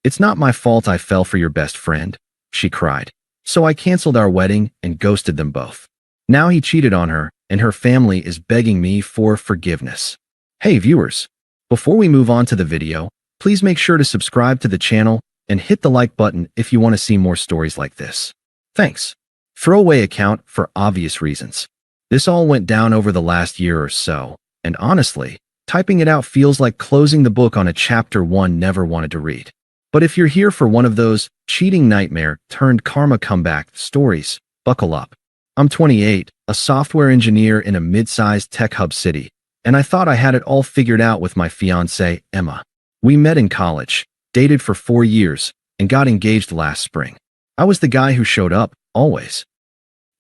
"It's not my fault I fell for your best friend," she cried. "So I canceled our wedding and ghosted them both. Now he cheated on her, and her family is begging me for forgiveness." Hey viewers, before we move on to the video, please make sure to subscribe to the channel and hit the like button if you want to see more stories like this. Thanks. Throwaway account for obvious reasons. This all went down over the last year or so, and honestly, typing it out feels like closing the book on a chapter one never wanted to read. But if you're here for one of those cheating nightmare turned karma comeback stories, buckle up. I'm 28, a software engineer in a mid-sized tech hub city, and I thought I had it all figured out with my fiancée, Emma. We met in college, dated for 4 years, and got engaged last spring. I was the guy who showed up, always.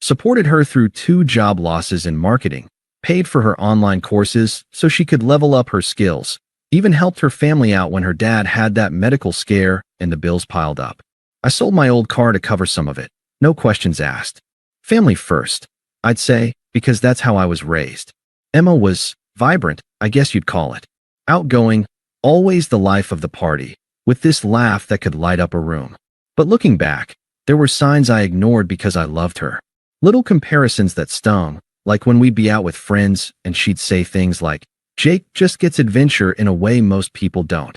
Supported her through 2 job losses in marketing, paid for her online courses so she could level up her skills, even helped her family out when her dad had that medical scare and the bills piled up. I sold my old car to cover some of it, no questions asked. Family first, I'd say, because that's how I was raised. Emma was vibrant, I guess you'd call it. Outgoing, always the life of the party, with this laugh that could light up a room. But looking back, there were signs I ignored because I loved her. Little comparisons that stung, like when we'd be out with friends and she'd say things like, "Jake just gets adventure in a way most people don't."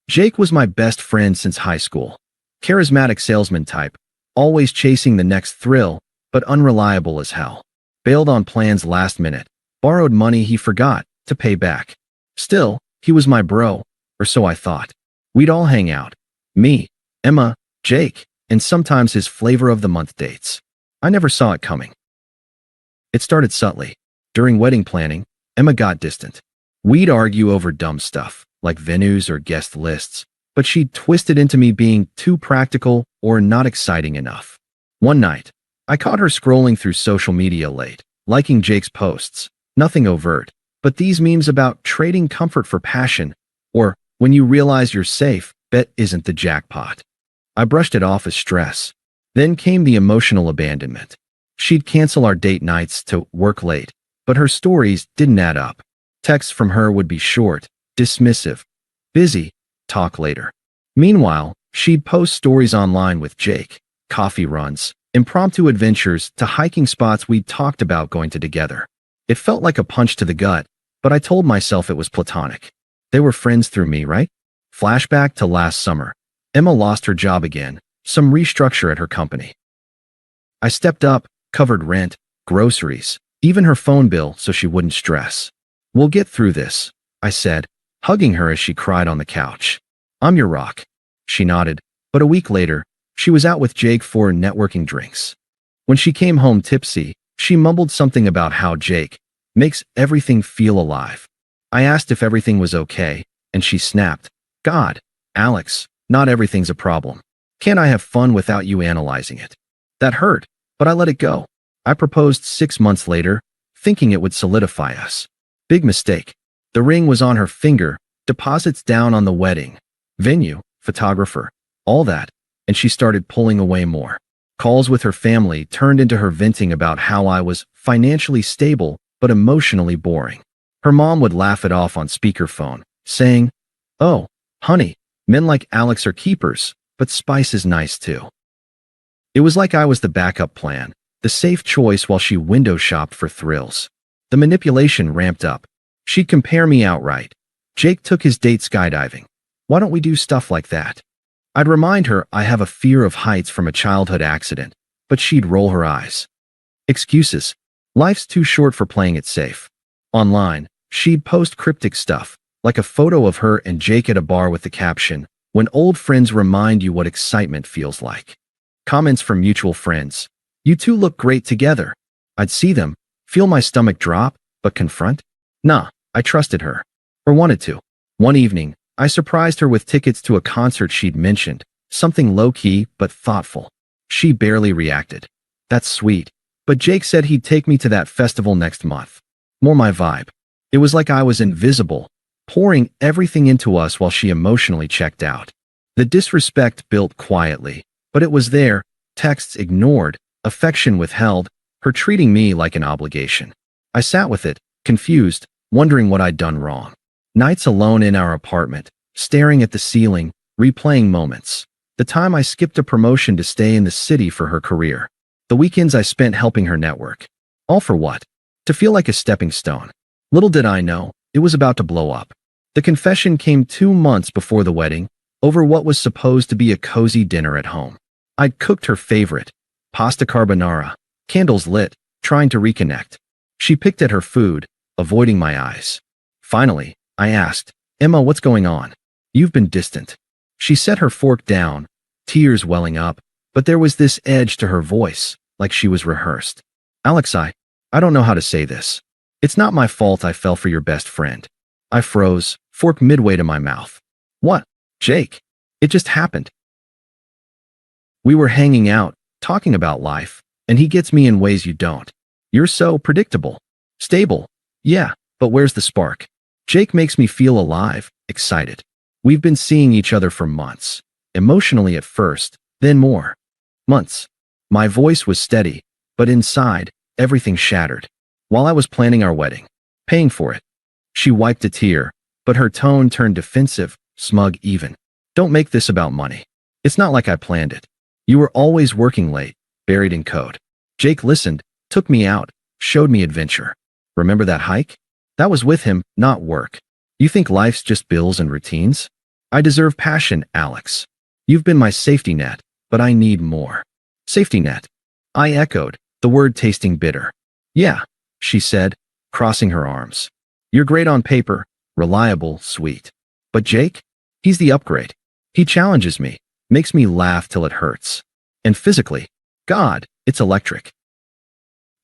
Jake was my best friend since high school. Charismatic salesman type, always chasing the next thrill, but unreliable as hell. Bailed on plans last minute, borrowed money he forgot to pay back. Still, he was my bro, or so I thought. We'd all hang out. Me, Emma, Jake, and sometimes his flavor of the month dates. I never saw it coming. It started subtly. During wedding planning, Emma got distant. We'd argue over dumb stuff, like venues or guest lists, but she'd twist it into me being too practical or not exciting enough. One night, I caught her scrolling through social media late, liking Jake's posts. Nothing overt, but these memes about trading comfort for passion, or when you realize you're safe, bet isn't the jackpot. I brushed it off as stress. Then came the emotional abandonment. She'd cancel our date nights to work late, but her stories didn't add up. Texts from her would be short, dismissive, busy, talk later. Meanwhile, she'd post stories online with Jake, coffee runs, impromptu adventures to hiking spots we'd talked about going to together. It felt like a punch to the gut, but I told myself it was platonic. They were friends through me, right? Flashback to last summer. Emma lost her job again, some restructure at her company. I stepped up, covered rent, groceries, even her phone bill so she wouldn't stress. "We'll get through this," I said, hugging her as she cried on the couch. "I'm your rock." She nodded, but a week later, she was out with Jake for networking drinks. When she came home tipsy, she mumbled something about how Jake makes everything feel alive. I asked if everything was okay, and she snapped, "God, Alex, not everything's a problem. Can't I have fun without you analyzing it?" That hurt, but I let it go. I proposed 6 months later, thinking it would solidify us. Big mistake. The ring was on her finger, deposits down on the wedding, venue, photographer, all that, and she started pulling away more. Calls with her family turned into her venting about how I was financially stable but emotionally boring. Her mom would laugh it off on speakerphone, saying, "Oh, honey, men like Alex are keepers, but spice is nice too." It was like I was the backup plan, the safe choice while she window shopped for thrills. The manipulation ramped up. She'd compare me outright. "Jake took his date skydiving. Why don't we do stuff like that?" I'd remind her I have a fear of heights from a childhood accident, but she'd roll her eyes. Excuses. Life's too short for playing it safe. Online, she'd post cryptic stuff, like a photo of her and Jake at a bar with the caption, "When old friends remind you what excitement feels like." Comments from mutual friends. "You two look great together." I'd see them, feel my stomach drop, but confront? Nah, I trusted her. Or wanted to. One evening, I surprised her with tickets to a concert she'd mentioned, something low-key but thoughtful. She barely reacted. "That's sweet, but Jake said he'd take me to that festival next month." More my vibe. It was like I was invisible, pouring everything into us while she emotionally checked out. The disrespect built quietly, but it was there, texts ignored, affection withheld, her treating me like an obligation. I sat with it, confused, wondering what I'd done wrong. Nights alone in our apartment, staring at the ceiling, replaying moments. The time I skipped a promotion to stay in the city for her career. The weekends I spent helping her network. All for what? To feel like a stepping stone. Little did I know, it was about to blow up. The confession came 2 months before the wedding, over what was supposed to be a cozy dinner at home. I'd cooked her favorite, pasta carbonara, candles lit, trying to reconnect. She picked at her food, avoiding my eyes. Finally, I asked, "Emma, what's going on? You've been distant." She set her fork down, tears welling up, but there was this edge to her voice, like she was rehearsed. "Alex, I don't know how to say this. It's not my fault I fell for your best friend." I froze, fork midway to my mouth. "What, Jake? It just happened." "We were hanging out, talking about life, and he gets me in ways you don't. You're so predictable. Stable. Yeah, but where's the spark? Jake makes me feel alive, excited. We've been seeing each other for months. Emotionally at first, then more. Months." My voice was steady, but inside, everything shattered. "While I was planning our wedding. Paying for it." She wiped a tear, but her tone turned defensive, smug even. "Don't make this about money. It's not like I planned it. You were always working late, buried in code. Jake listened, took me out, showed me adventure. Remember that hike? That was with him, not work. You think life's just bills and routines? I deserve passion, Alex. You've been my safety net, but I need more." "Safety net." I echoed, the word tasting bitter. "Yeah," she said, crossing her arms. "You're great on paper, reliable, sweet. But Jake? He's the upgrade. He challenges me, makes me laugh till it hurts. And physically, God, it's electric.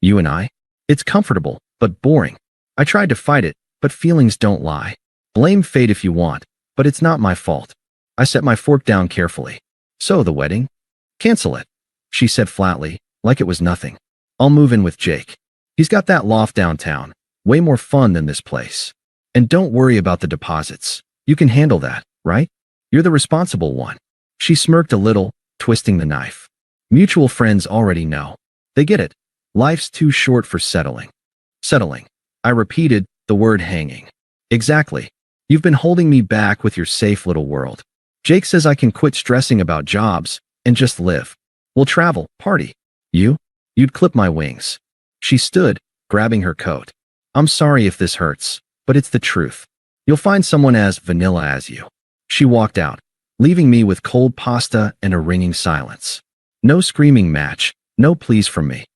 You and I? It's comfortable, but boring. I tried to fight it, but feelings don't lie. Blame fate if you want, but it's not my fault." I set my fork down carefully. "So the wedding? Cancel it," she said flatly, like it was nothing. "I'll move in with Jake. He's got that loft downtown, way more fun than this place. And don't worry about the deposits. You can handle that, right? You're the responsible one." She smirked a little, twisting the knife. "Mutual friends already know. They get it. Life's too short for settling." "Settling." I repeated, the word hanging. "Exactly. You've been holding me back with your safe little world. Jake says I can quit stressing about jobs and just live. We'll travel, party. You'd clip my wings." She stood, grabbing her coat. "I'm sorry if this hurts, but it's the truth. You'll find someone as vanilla as you." She walked out, leaving me with cold pasta and a ringing silence. No screaming match, no pleas from me.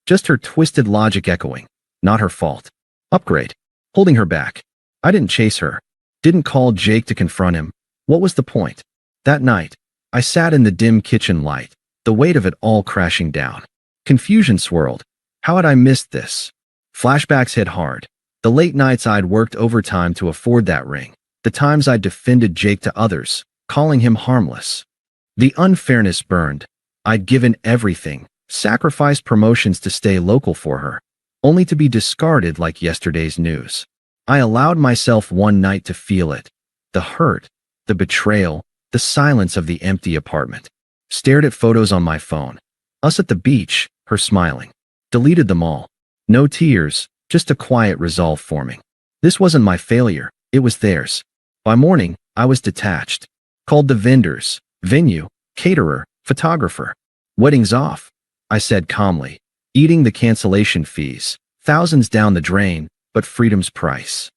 Just her twisted logic echoing. Not her fault. Upgrade. Holding her back. I didn't chase her. Didn't call Jake to confront him. What was the point? That night, I sat in the dim kitchen light, the weight of it all crashing down. Confusion swirled. How had I missed this? Flashbacks hit hard. The late nights I'd worked overtime to afford that ring. The times I'd defended Jake to others, calling him harmless. The unfairness burned. I'd given everything, sacrificed promotions to stay local for her, only to be discarded like yesterday's news. I allowed myself one night to feel it. The hurt, the betrayal, the silence of the empty apartment. Stared at photos on my phone. Us at the beach, her smiling. Deleted them all. No tears, just a quiet resolve forming. This wasn't my failure, it was theirs. By morning, I was detached. Called the vendors, venue, caterer, photographer. "Wedding's off," I said calmly. "Eating the cancellation fees. Thousands down the drain, but freedom's price."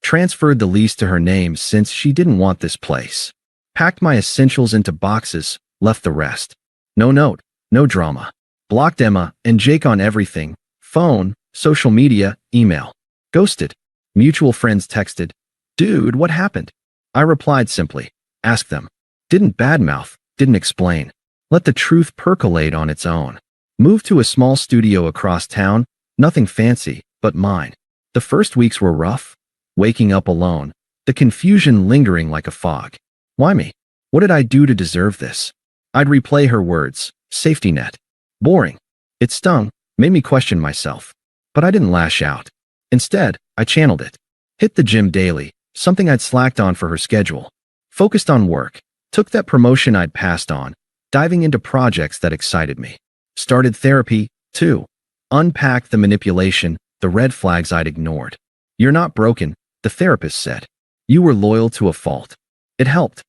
Transferred the lease to her name since she didn't want this place. Packed my essentials into boxes, left the rest. No note, no drama. Blocked Emma and Jake on everything. Phone, social media, email. Ghosted. Mutual friends texted, "Dude, what happened?" I replied simply, "Ask them." Didn't badmouth, didn't explain. Let the truth percolate on its own. Moved to a small studio across town, nothing fancy, but mine. The first weeks were rough. Waking up alone, the confusion lingering like a fog. Why me? What did I do to deserve this? I'd replay her words, safety net. Boring. It stung, made me question myself. But I didn't lash out. Instead, I channeled it. Hit the gym daily, something I'd slacked on for her schedule. Focused on work. Took that promotion I'd passed on, diving into projects that excited me. Started therapy, too. Unpacked the manipulation, the red flags I'd ignored. "You're not broken," the therapist said. "You were loyal to a fault." It helped.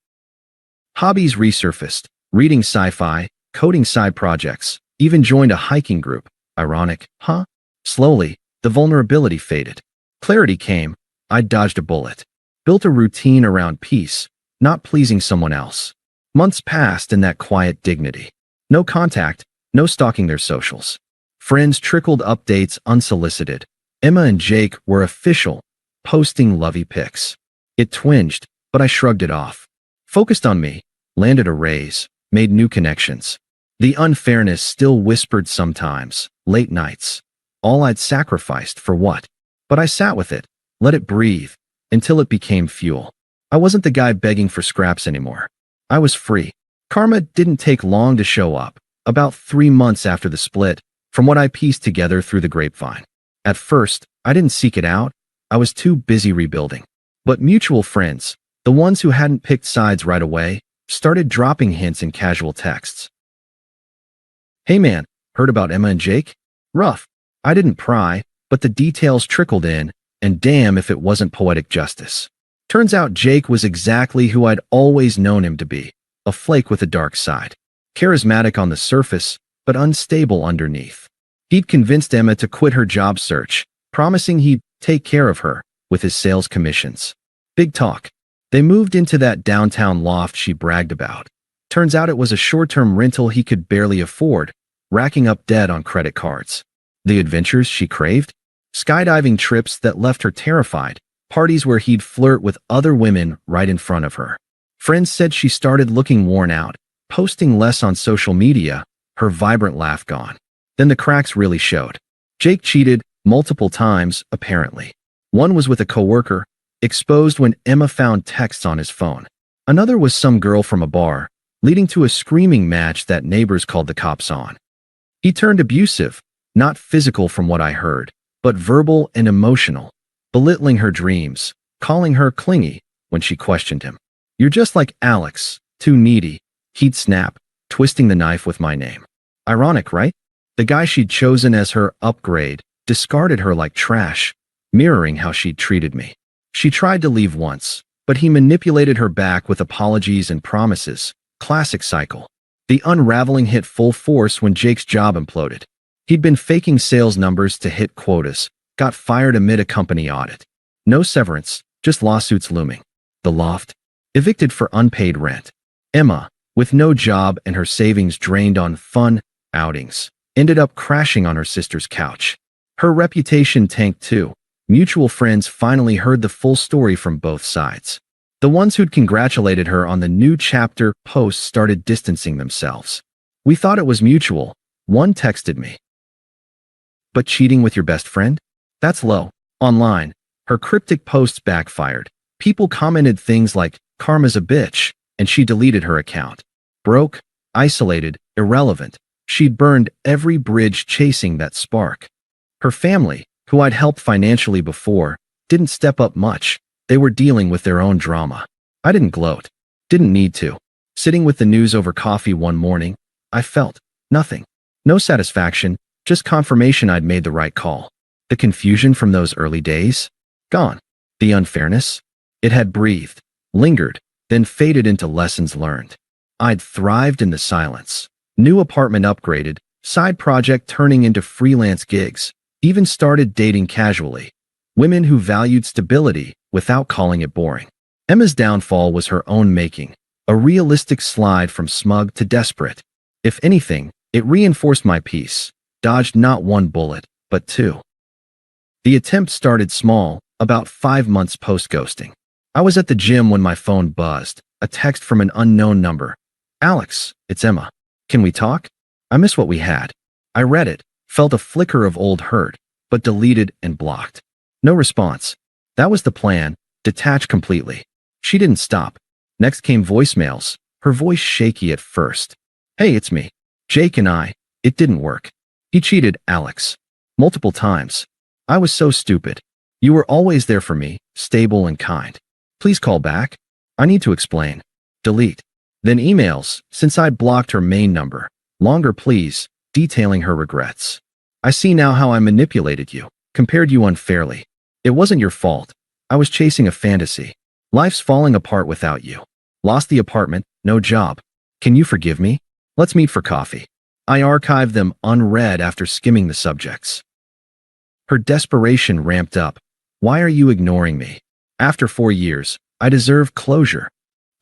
Hobbies resurfaced, reading sci-fi, coding side projects, even joined a hiking group. Ironic, huh? Slowly, the vulnerability faded. Clarity came. I'd dodged a bullet. Built a routine around peace, not pleasing someone else. Months passed in that quiet dignity. No contact, no stalking their socials. Friends trickled updates unsolicited. Emma and Jake were official, posting lovey pics. It twinged, but I shrugged it off. Focused on me, landed a raise, made new connections. The unfairness still whispered sometimes, late nights. All I'd sacrificed for what? But I sat with it, let it breathe, until it became fuel. I wasn't the guy begging for scraps anymore. I was free. Karma didn't take long to show up, about 3 months after the split, from what I pieced together through the grapevine. At first, I didn't seek it out. I was too busy rebuilding. But mutual friends, the ones who hadn't picked sides right away, started dropping hints in casual texts. Hey man, heard about Emma and Jake? Rough. I didn't pry, but the details trickled in, and damn if it wasn't poetic justice. Turns out Jake was exactly who I'd always known him to be, a flake with a dark side. Charismatic on the surface, but unstable underneath. He'd convinced Emma to quit her job search, promising he'd take care of her with his sales commissions. Big talk. They moved into that downtown loft she bragged about. Turns out it was a short-term rental he could barely afford, racking up debt on credit cards. The adventures she craved? Skydiving trips that left her terrified, parties where he'd flirt with other women right in front of her. Friends said she started looking worn out, posting less on social media, her vibrant laugh gone. Then the cracks really showed. Jake cheated multiple times, apparently. One was with a coworker, exposed when Emma found texts on his phone. Another was some girl from a bar, leading to a screaming match that neighbors called the cops on. He turned abusive, not physical from what I heard, but verbal and emotional, belittling her dreams, calling her clingy when she questioned him. You're just like Alex, too needy, he'd snap, twisting the knife with my name. Ironic, right? The guy she'd chosen as her upgrade discarded her like trash, mirroring how she'd treated me. She tried to leave once, but he manipulated her back with apologies and promises. Classic cycle. The unraveling hit full force when Jake's job imploded. He'd been faking sales numbers to hit quotas, got fired amid a company audit. No severance, just lawsuits looming. The loft, evicted for unpaid rent. Emma, with no job and her savings drained on fun outings, ended up crashing on her sister's couch. Her reputation tanked too. Mutual friends finally heard the full story from both sides. The ones who'd congratulated her on the new chapter posts started distancing themselves. We thought it was mutual, one texted me. But cheating with your best friend? That's low. Online, her cryptic posts backfired. People commented things like, "Karma's a bitch," and she deleted her account. Broke, isolated, irrelevant. She'd burned every bridge chasing that spark. Her family, who I'd helped financially before, didn't step up much. They were dealing with their own drama. I didn't gloat. Didn't need to. Sitting with the news over coffee one morning, I felt nothing. No satisfaction, just confirmation I'd made the right call. The confusion from those early days? Gone. The unfairness? It had breathed, lingered, then faded into lessons learned. I'd thrived in the silence. New apartment upgraded, side project turning into freelance gigs, even started dating casually. Women who valued stability without calling it boring. Emma's downfall was her own making, a realistic slide from smug to desperate. If anything, it reinforced my peace, dodged not one bullet, but two. The attempt started small, about 5 months post-ghosting. I was at the gym when my phone buzzed, a text from an unknown number. "Alex, it's Emma. Can we talk? I miss what we had." I read it, felt a flicker of old hurt, but deleted and blocked. No response. That was the plan, detach completely. She didn't stop. Next came voicemails, her voice shaky at first. "Hey, it's me. Jake and it didn't work. He cheated, Alex. Multiple times. I was so stupid. You were always there for me, stable and kind. Please call back. I need to explain." Delete. Then emails, since I'd blocked her main number. Longer please, detailing her regrets. "I see now how I manipulated you, compared you unfairly. It wasn't your fault. I was chasing a fantasy. Life's falling apart without you. Lost the apartment, no job. Can you forgive me? Let's meet for coffee. I archived them unread after skimming the subjects. Her desperation ramped up. Why are you ignoring me? After 4 years, I deserve closure.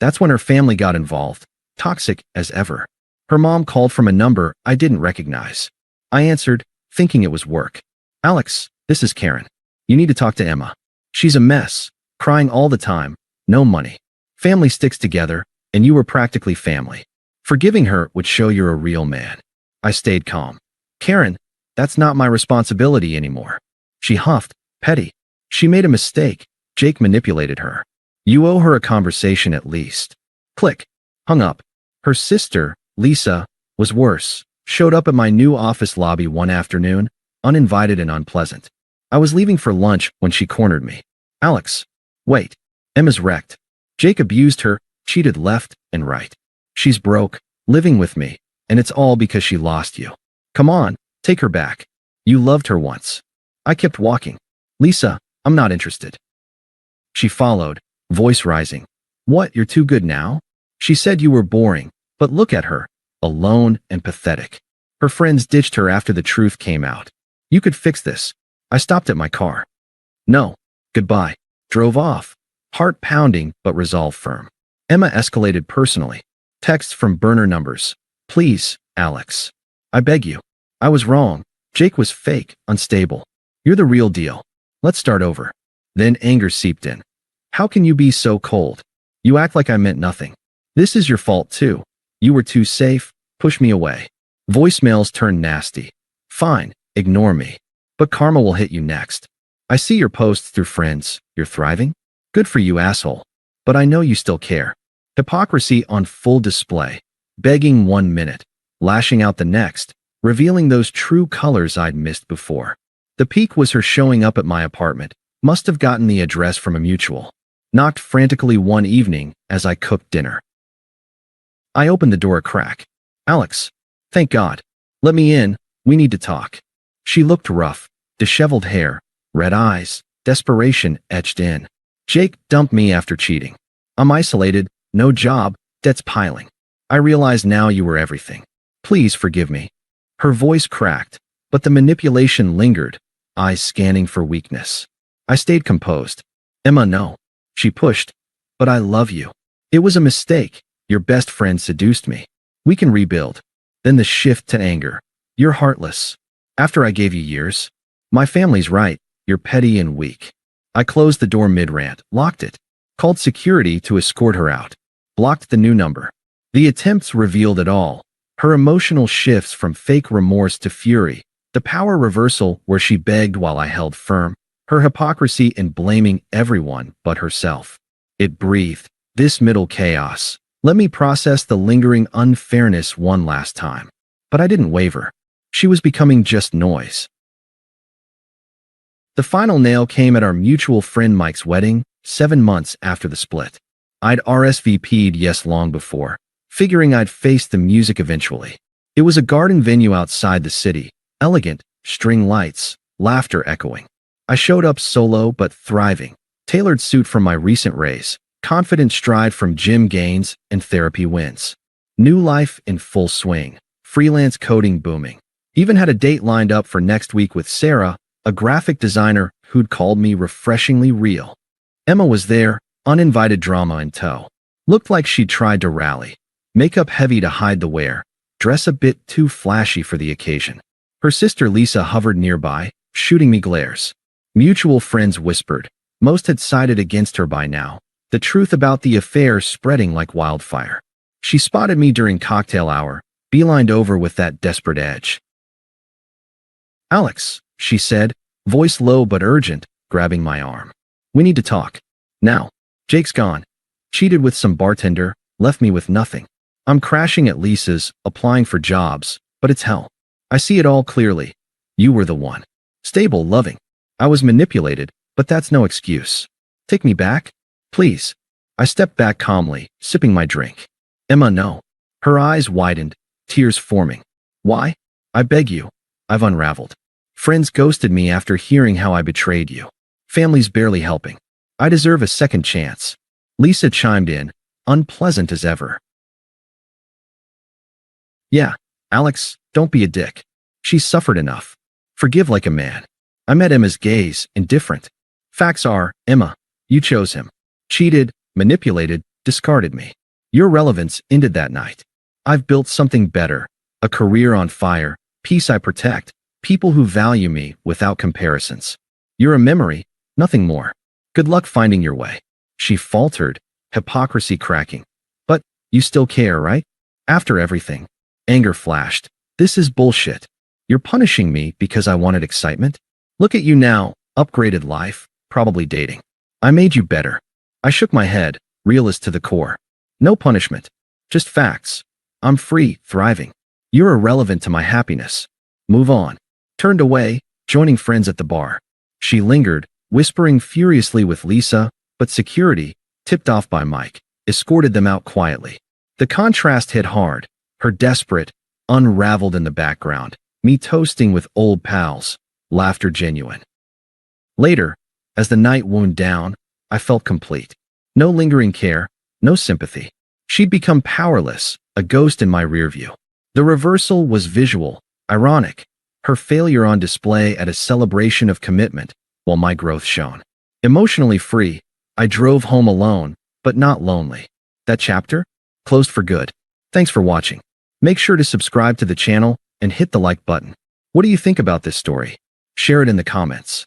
That's when her family got involved, toxic as ever. Her mom called from a number I didn't recognize. I answered, thinking it was work. Alex, this is Karen. You need to talk to Emma. She's a mess, crying all the time, no money. Family sticks together, and you were practically family. Forgiving her would show you're a real man. I stayed calm. Karen, that's not my responsibility anymore. She huffed, petty. She made a mistake. Jake manipulated her. You owe her a conversation at least. Click. Hung up. Her sister, Lisa, was worse. Showed up at my new office lobby one afternoon, uninvited and unpleasant. I was leaving for lunch when she cornered me. Alex, wait. Emma's wrecked. Jake abused her, cheated left and right. She's broke, living with me, and it's all because she lost you. Come on, take her back. You loved her once. I kept walking. Lisa, I'm not interested. She followed, voice rising. What, you're too good now? She said you were boring, but look at her, alone and pathetic. Her friends ditched her after the truth came out. You could fix this. I stopped at my car. No, goodbye. Drove off, heart pounding but resolve firm. Emma escalated personally. Texts from burner numbers. Please, Alex. I beg you. I was wrong. Jake was fake, unstable. You're the real deal. Let's start over. Then anger seeped in. How can you be so cold? You act like I meant nothing. This is your fault too. You were too safe, push me away. Voicemails turned nasty. Fine, ignore me. But karma will hit you next. I see your posts through friends. You're thriving? Good for you, asshole. But I know you still care. Hypocrisy on full display. Begging 1 minute, lashing out the next, revealing those true colors I'd missed before. The peak was her showing up at my apartment. Must have gotten the address from a mutual. Knocked frantically one evening as I cooked dinner. I opened the door a crack. Alex, thank God. Let me in, we need to talk. She looked rough, disheveled hair, red eyes, desperation etched in. Jake dumped me after cheating. I'm isolated, no job, debts piling. I realize now you were everything. Please forgive me. Her voice cracked, but the manipulation lingered, eyes scanning for weakness. I stayed composed. Emma, no. She pushed. But I love you. It was a mistake. Your best friend seduced me. We can rebuild. Then the shift to anger. You're heartless. After I gave you years. My family's right. You're petty and weak. I closed the door mid-rant, locked it. Called security to escort her out. Blocked the new number. The attempts revealed it all. Her emotional shifts from fake remorse to fury. The power reversal where she begged while I held firm. Her hypocrisy in blaming everyone but herself. It breathed. This middle chaos. Let me process the lingering unfairness one last time. But I didn't waver. She was becoming just noise. The final nail came at our mutual friend Mike's wedding, 7 months after the split. I'd RSVP'd yes long before, figuring I'd face the music eventually. It was a garden venue outside the city, elegant, string lights, laughter echoing. I showed up solo but thriving, tailored suit from my recent raise, confident stride from gym gains and therapy wins. New life in full swing, freelance coding booming. Even had a date lined up for next week with Sarah, a graphic designer who'd called me refreshingly real. Emma was there, uninvited drama in tow. Looked like she'd tried to rally. Makeup heavy to hide the wear, dress a bit too flashy for the occasion. Her sister Lisa hovered nearby, shooting me glares. Mutual friends whispered. Most had sided against her by now, the truth about the affair spreading like wildfire. She spotted me during cocktail hour, beelined over with that desperate edge. Alex, she said, voice low but urgent, grabbing my arm. We need to talk. Now. Jake's gone. Cheated with some bartender, left me with nothing. I'm crashing at Lisa's, applying for jobs, but it's hell. I see it all clearly. You were the one. Stable, loving. I was manipulated, but that's no excuse. Take me back? Please. I stepped back calmly, sipping my drink. Emma, no. Her eyes widened, tears forming. Why? I beg you. I've unraveled. Friends ghosted me after hearing how I betrayed you. Family's barely helping. I deserve a second chance. Lisa chimed in. unpleasant as ever. Yeah, Alex, don't be a dick. She's suffered enough. Forgive like a man. I met Emma's gaze, indifferent. Facts are, Emma, you chose him. Cheated, manipulated, discarded me. Your relevance ended that night. I've built something better, a career on fire, peace I protect, people who value me without comparisons. You're a memory, nothing more. Good luck finding your way. She faltered, hypocrisy cracking. But you still care, right? After everything. Anger flashed. This is bullshit. You're punishing me because I wanted excitement? Look at you now, upgraded life, probably dating. I made you better. I shook my head, realist to the core. No punishment. Just facts. I'm free, thriving. You're irrelevant to my happiness. Move on. Turned away, joining friends at the bar. She lingered, whispering furiously with Lisa, but security, tipped off by Mike, escorted them out quietly. The contrast hit hard. Her desperate, unraveled in the background, me toasting with old pals, laughter genuine. Later, as the night wound down, I felt complete. No lingering care, no sympathy. She'd become powerless, a ghost in my rear view. The reversal was visual, ironic, her failure on display at a celebration of commitment, while my growth shone. Emotionally free, I drove home alone, but not lonely. That chapter? Closed for good. Thanks for watching. Make sure to subscribe to the channel and hit the like button. What do you think about this story? Share it in the comments.